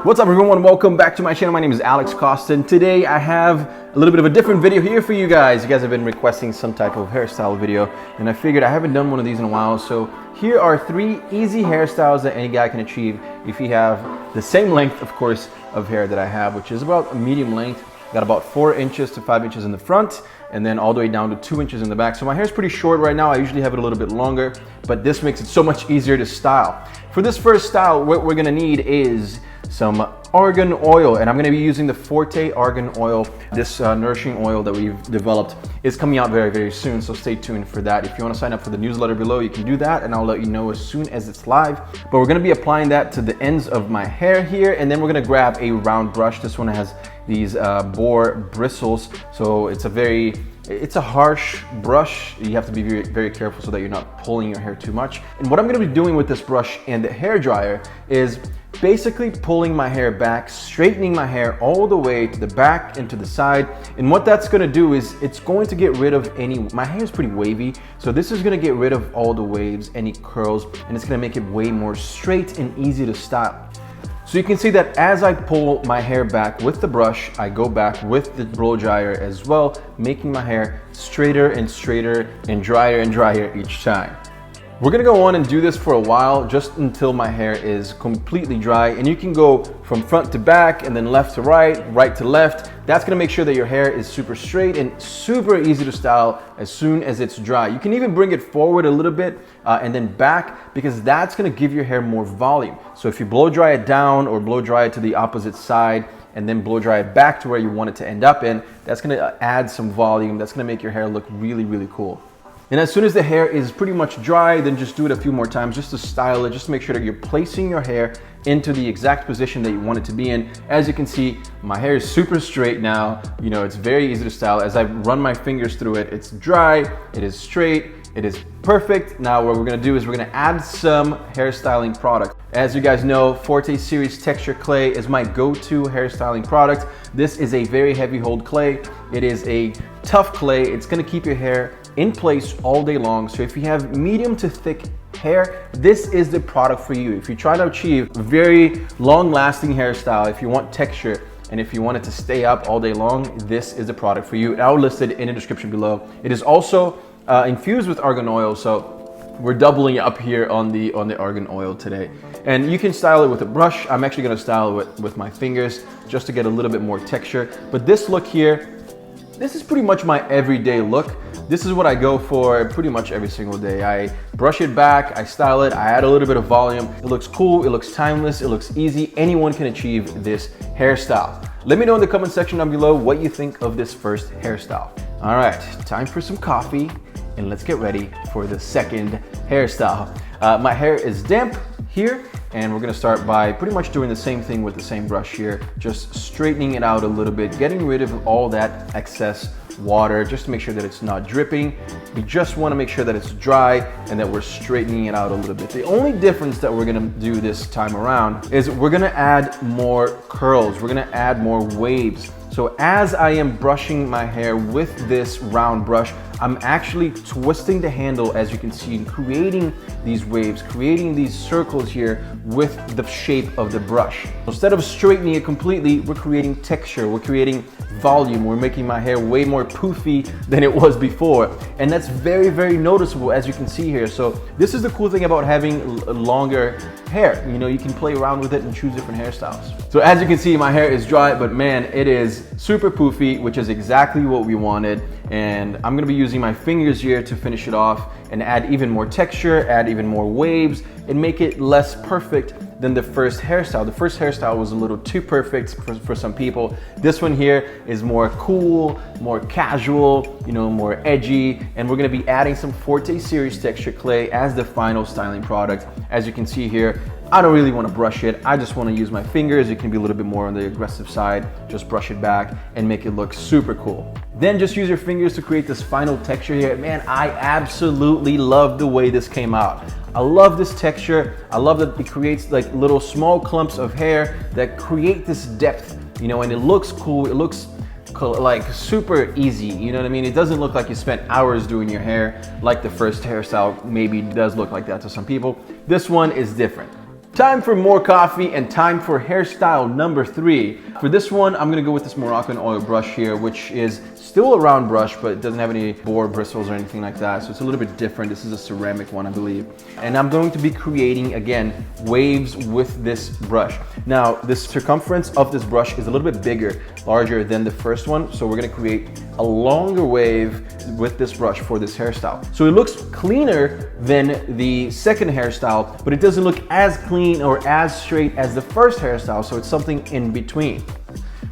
What's up everyone, welcome back to my channel. My name is Alex Costa and today I have a little bit of a different video here for you guys. You guys have been requesting some type of hairstyle video and I figured I haven't done one of these in a while. So here are 3 easy hairstyles that any guy can achieve if you have the same length, of course, of hair that I have, which is about a medium length. Got about 4 inches to 5 inches in the front and then all the way down to 2 inches in the back. So my hair is pretty short right now. I usually have it a little bit longer, but this makes it so much easier to style. For this first style, what we're gonna need is some argan oil, and I'm going to be using the Forte argan oil. This nourishing oil that we've developed is coming out very, very soon, so stay tuned for that. If you want to sign up for the newsletter below, you can do that, and I'll let you know as soon as it's live. But we're going to be applying that to the ends of my hair here, and then we're going to grab a round brush. This one has these boar bristles, so it's a harsh brush. You have to be very, very careful so that you're not pulling your hair too much. And what I'm going to be doing with this brush and the hair dryer is basically pulling my hair back, straightening my hair all the way to the back and to the side. And what that's going to do is it's going to get rid of my hair is pretty wavy, so this is going to get rid of all the waves, any curls, and it's going to make it way more straight and easy to style. So you can see that as I pull my hair back with the brush, I go back with the blow dryer as well, making my hair straighter and straighter and drier each time. We're gonna go on and do this for a while, just until my hair is completely dry, and you can go from front to back and then left to right, right to left. That's gonna make sure that your hair is super straight and super easy to style as soon as it's dry. You can even bring it forward a little bit and then back, because that's gonna give your hair more volume. So if you blow dry it down or blow dry it to the opposite side and then blow dry it back to where you want it to end up in, that's gonna add some volume. That's gonna make your hair look really, really cool. And as soon as the hair is pretty much dry, then just do it a few more times just to style it, just to make sure that you're placing your hair into the exact position that you want it to be in. As you can see, my hair is super straight now. You know, it's very easy to style. As I run my fingers through it, it's dry, it is straight, it is perfect. Now what we're gonna do is we're gonna add some hairstyling product. As you guys know, Forte Series Texture Clay is my go-to hairstyling product. This is a very heavy hold clay. It is a tough clay. It's gonna keep your hair in place all day long. So if you have medium to thick hair, this is the product for you. If you try to achieve a very long-lasting hairstyle, if you want texture, and if you want it to stay up all day long, this is the product for you. I'll list it in the description below. It is also infused with argan oil, so we're doubling up here on the argan oil today. And you can style it with a brush. I'm actually gonna style it with my fingers just to get a little bit more texture. But this look here, this is pretty much my everyday look. This is what I go for pretty much every single day. I brush it back, I style it, I add a little bit of volume. It looks cool, it looks timeless, it looks easy. Anyone can achieve this hairstyle. Let me know in the comment section down below what you think of this first hairstyle. All right, time for some coffee and let's get ready for the second hairstyle. My hair is damp here, and we're gonna start by pretty much doing the same thing with the same brush here, just straightening it out a little bit, getting rid of all that excess water, just to make sure that it's not dripping. We just wanna make sure that it's dry and that we're straightening it out a little bit. The only difference that we're gonna do this time around is we're gonna add more curls, we're gonna add more waves. So as I am brushing my hair with this round brush, I'm actually twisting the handle, as you can see, and creating these waves, creating these circles here with the shape of the brush. Instead of straightening it completely, we're creating texture, we're creating volume, we're making my hair way more poofy than it was before. And that's very, very noticeable, as you can see here. So this is the cool thing about having longer hair. You know, you can play around with it and choose different hairstyles. So as you can see, my hair is dry, but man, it is super poofy, which is exactly what we wanted. And I'm gonna be using my fingers here to finish it off and add even more texture, add even more waves, and make it less perfect than the first hairstyle. The first hairstyle was a little too perfect for some people. This one here is more cool, more casual, you know, more edgy, and we're gonna be adding some Forte Series Texture Clay as the final styling product. As you can see here, I don't really want to brush it. I just want to use my fingers. It can be a little bit more on the aggressive side. Just brush it back and make it look super cool. Then just use your fingers to create this final texture here. Man, I absolutely love the way this came out. I love this texture. I love that it creates like little small clumps of hair that create this depth, you know, and it looks cool. It looks like super easy, you know what I mean? It doesn't look like you spent hours doing your hair like the first hairstyle maybe does look like that to some people. This one is different. Time for more coffee and time for hairstyle number 3. For this one, I'm gonna go with this Moroccan oil brush here, which is still a round brush, but it doesn't have any boar bristles or anything like that. So it's a little bit different. This is a ceramic one, I believe. And I'm going to be creating, again, waves with this brush. Now, the circumference of this brush is a little bit bigger, larger than the first one. So we're gonna create a longer wave with this brush for this hairstyle. So it looks cleaner than the second hairstyle, but it doesn't look as clean or as straight as the first hairstyle. So it's something in between.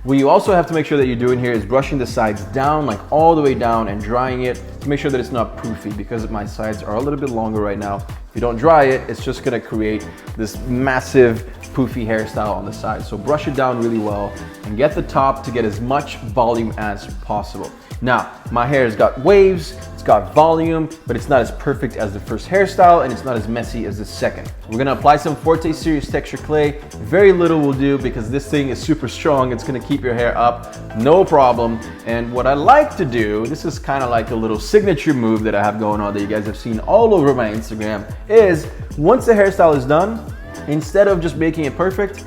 What you also have to make sure that you're doing here is brushing the sides down, like all the way down, and drying it to make sure that it's not poofy, because my sides are a little bit longer right now. If you don't dry it, it's just gonna create this massive poofy hairstyle on the side. So brush it down really well and get the top to get as much volume as possible. Now, my hair has got waves, it's got volume, but it's not as perfect as the first hairstyle, and it's not as messy as the second. We're gonna apply some Forte Series Texture Clay. Very little will do because this thing is super strong. It's gonna keep your hair up, no problem. And what I like to do, this is kind of like a little signature move that I have going on that you guys have seen all over my Instagram, is once the hairstyle is done, instead of just making it perfect,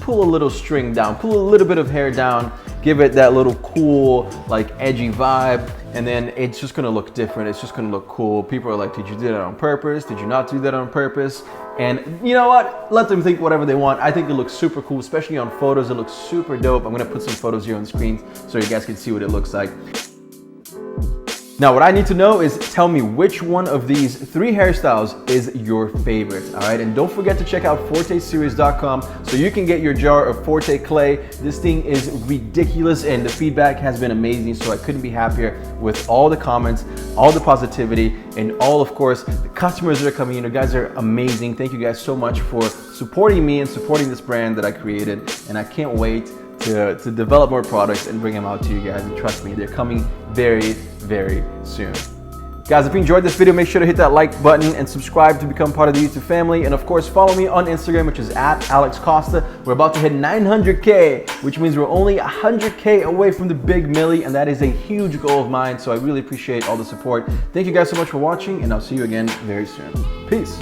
pull a little string down, pull a little bit of hair down, give it that little cool, like edgy vibe, and then it's just gonna look different. It's just gonna look cool. People are like, did you do that on purpose? Did you not do that on purpose? And you know what? Let them think whatever they want. I think it looks super cool, especially on photos. It looks super dope. I'm gonna put some photos here on the screen so you guys can see what it looks like. Now, what I need to know is tell me which one of these 3 hairstyles is your favorite, all right? And don't forget to check out forteseries.com so you can get your jar of Forte clay. This thing is ridiculous and the feedback has been amazing, so I couldn't be happier with all the comments, all the positivity, and all, of course, the customers that are coming in. You guys are amazing. Thank you guys so much for supporting me and supporting this brand that I created, and I can't wait to develop more products and bring them out to you guys. And trust me, they're coming very, very soon. Guys, if you enjoyed this video, make sure to hit that like button and subscribe to become part of the YouTube family. And of course, follow me on Instagram, which is @AlexCosta. We're about to hit 900K, which means we're only 100K away from the big milli, and that is a huge goal of mine. So I really appreciate all the support. Thank you guys so much for watching, and I'll see you again very soon. Peace.